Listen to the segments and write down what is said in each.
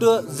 to Z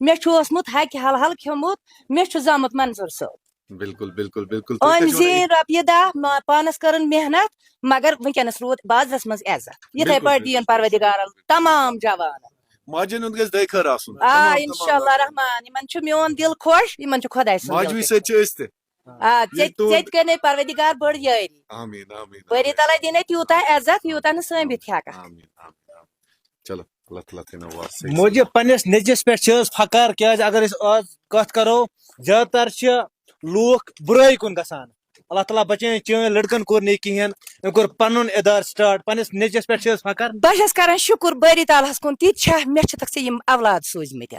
مے چھُ اوسمُت ہَکہِ حل حل کھیوٚمُت مے چھُ زامُت منظور صٲب بالکل بالکل بالکل أمۍ زیٖنۍ رۄپیہِ دہ پانس کٔرٕن محنت مگر وٕنکیٚنس روٗد بازرس منٛز عزت یِتھے پٲٹھۍ دِیِن پروردِگارن تمام جوانن ماجن ہُنٛد گژھِ دۄیہِ خٲر آسُن آ انشاءاللہ رحمان یِمن چھُ میون دِل خۄش یِمن چھُ خۄداے سُنٛد ماجوی سۭتۍ چھِ أسۍ تہِ آ ژےٚ کٔرنَے پروردِگار بٔڑ یٲری آمیٖن آمیٖن بٔری تعالیٰ دِنَے تیوٗتاہ عزت یوٗتاہ نہٕ سٲمِتھ ہٮ۪ککھ آمیٖن آمیٖن چلو اللہ تعالیٰ تھٲینو وارٕ مجھے پنس نجس پہ فخر کیا اگر آز کت کرو زیادہ تر لوک برائی کن گسان اللہ تعالیٰ بچائیں چین لڑکن کور نہیں کہین ام کور پنن ادار سٹارٹ پنس نجس پہ فخر بہٕ چھَس کران شُکُر بٲری تعالیٰ کُن تِتہِ چھا مےٚ چھِکھ ژےٚ یِم اولاد سوٗزمٕتۍ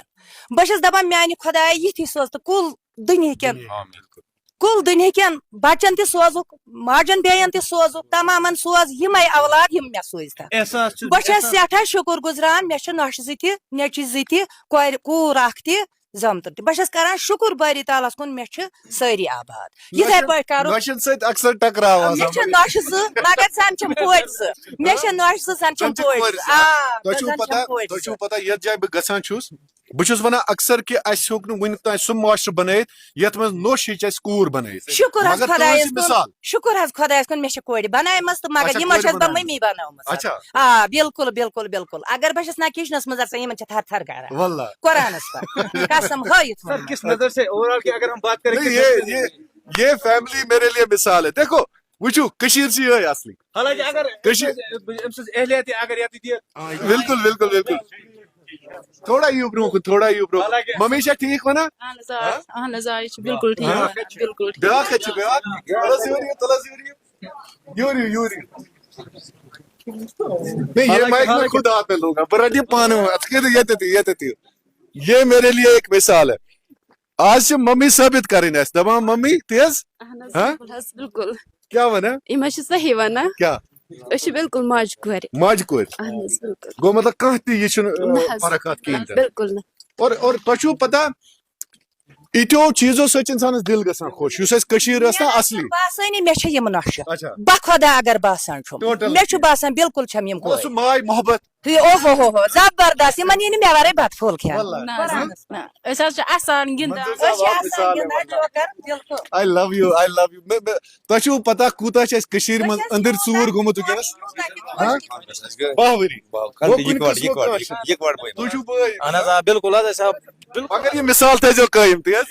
بہٕ چھَس دپان میانہِ خۄدایا یِتھی سوز تہٕ کُل دُنہِکٮ۪ن بچن تہِ سوزُکھ ماجن بیٚین تہِ سوزُکھ تمامن سوز یِمے اولاد یِم مےٚ سوٗزتھ احساس بہٕ چھَس سٮ۪ٹھاہ شُکُر گُزران مےٚ چھِ نۄشہِ زٕ تہِ نیٚچِو زٕ تہِ کوٗر اکھ تہِ زامتٕر تہِ بہٕ چھَس کران شُکُر بٲری تعالیٰ کُن مےٚ چھِ سٲری آباد یِتھے پٲٹھۍ کرو نۄشن سۭتۍ اکثر ٹکراوان مےٚ چھِ نۄشہِ زٕ مگر زن چھِم کورِ زٕ مےٚ چھِ نۄشہِ زٕ زن چھِم کورِ زٕ تۄہہِ چھُو پتہ یتھ جایہِ بہٕ گژھان چھُس بہٕ چھُس ونان اکثر کہِ اسہِ ہیوٚک نہٕ وُنیُک تام سُہ معاشرٕ بنٲیِتھ یتھ منٛز نوٚش ہیٚچ اسہِ کوٗر بنٲیِتھ شُکُر حظ خۄدایس کُن مِثال شُکُر حظ خۄدایس کُن مےٚ چھِ کورِ بنایمژ تہٕ مگر یِمن چھَس بہٕ مٔمی بنٲومٕژ آ بالکل بالکل بالکل اگر بہٕ چھَس نہ کچنس منٛز آسان یِمن چھِ تھر تھر کران واللہ قرآنس پر قسم ہٲیِتھ وَنہٕ کس نظر سے اوور آل اگر ہم بات کریں یہ فیملی میرے لیے مثال ہے دیکھو وٕچھو کٔشیٖر چھِ یِہے اصلی حالانکہ اگر اہلیت اگر بالکل بالکل بالکل تھوڑا یِیِو برونٛہہ کُن تھوڑا یِیِو برونٛہہ کُن ممی چھا ٹھیٖک ونان اہن حظ آ یہِ چھُ بالکل ٹھیٖک بالکل ٹھیٖک بیٛاکھ کتہِ چھُ بیٛاکھ تُل حظ یور یِیِو یور نہیں یہ مائک میں خود ہاتھ میں لوں گا پر یہ پانے یہ میرے لیے ایک مثال ہے آج سے ممی ثابت کریں اس دپان ممی تیز بالکل کیا ونا یِم حظ چھِ صحیح ونان کیا أسۍ چھِ بالکل ماجہِ کورِ ماجہِ کورِ اہن حظ بالکل گوٚو مطلب کانٛہہ تہِ یہِ چھُنہٕ فرق اتھ کِہیٖنۍ تہِ بالکل نہٕ اور تۄہہِ چھُو پتہ یِتھیو چیٖزو سۭتۍ چھُ انسانس دل گژھان خۄش یُس اسہِ کٔشیٖر ٲس نا اصلی باسٲنی مےٚ چھِ یِم نۄشہِ اچھا بخۄدا اگر باسان چھُم مےٚ چھُ باسان بالکل چھم یِم کورِ سُہ ماے محبت اوہو ہو ہو زبردست یِمن یی نہٕ مےٚ ورٲے بتہٕ پھوٚل کھٮ۪ن أسۍ حظ چھِ اَسان گِنٛدان I love you تۄہہِ چھُو پتہ کوٗتاہ چھِ اسہِ کٔشیٖرِ منٛز أنٛدٕرۍ ژوٗر گوٚمُت ونکیٚنس 12 ؤری تُہۍ چھِو بٲے بالکل مگر یہِ مثال تھٲیزیو قٲیِم تی حظ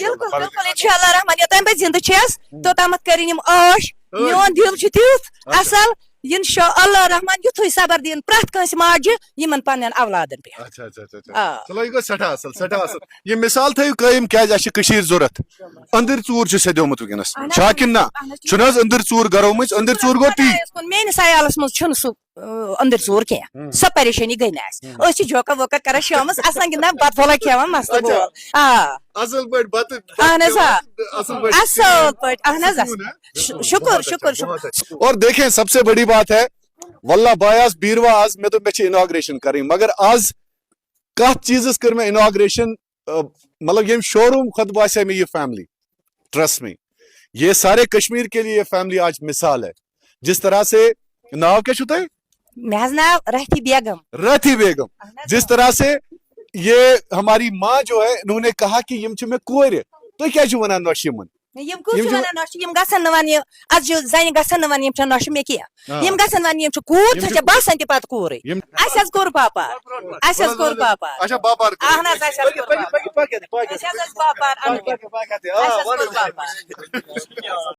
بالکل بالکل انشاءاللہ رحمان یوٚتام بہٕ زِندٕ چھَس توٚتامَتھ کٔرِنۍ یِم عٲش میون دِل چھُ تیُتھ اصل انشاء اللہ رحمان یُتھُے صبر دِیِن پرٛٮ۪تھ کٲنٛسہِ ماجہِ یِمن پننٮ۪ن اولادن پٮ۪ٹھ اچھا اچھا اچھا چلو یہِ گوٚو سٮ۪ٹھاہ اصل یہِ مثال تھٲیِو قٲیِم کیازِ اَسہِ چھِ کٔشیٖر ضوٚرتھ أنٛدٕرۍ ژوٗر چھُ سیٚدیومُت ونکیٚنس چھا کِنہٕ نہ چھُنہٕ حظ أنٛدٕرۍ ژوٗر گرو مٔنٛزۍ أنٛدٕرۍ ژوٗر گوٚو تی میٲنِس عیالس منٛز چھُنہٕ سُہ أنٛدٕرۍ ژوٗر کینٛہہ سۄ پریشٲنی گٔے نہٕ اَسہِ أسۍ چھِ جوکا ووکا کران شامس آسان گِنٛدان بتہٕ پھوٚلہ کھٮ۪وان مستہٕ بول اصل پٲٹھۍ بتہٕ اہن حظ آ اصل پٲٹھۍ اہن حظ شُکُر شُکُر شُکُر اور دیکھیں سب سے بڑی بات ہے واللہ بھائی آز بیٖروا آز مےٚ دوٚپ مےٚ چھِ اناگریشن کرٕنۍ مگر آز کتھ چیٖزس کٔر مےٚ اناگریشن مطلب ییٚمہِ شوروٗم کھۄتہٕ باسے مےٚ یہِ فیملی ٹرسٹ می یہ سارے کشمیر کے لیے یہ فیملی آج مثال ہے جس طرح سے ناو کیا چھُو تۄہہِ مےٚ حظ ناو رٲتھی بیگم جس طرح سے یہ ہماری ماں جو ہے انہوں نے کہا کہ یم چھِ مےٚ کورِ تُہۍ کیٛازِ چھِو ونان نۄشہِ یِمن یِم کُس چھِ ونان نۄشہِ یِم گژھن نہٕ وَنہِ اَز چھِ زَنہِ گژھن نہٕ وَنہِ یِم چھےٚ نۄشہِ مےٚ کینٛہہ یِم گژھن وَنہِ یِم چھِ کوٗر سۄ چھےٚ باسان تہِ پتہٕ کوٗرٕے اَسہِ حظ کوٚر باپار اَسہِ حظ کوٚر باپار اہن حظ اَسہِ حظ کوٚر باپار اَسہِ حظ ٲس باپار اَسہِ حظ کوٚر باپار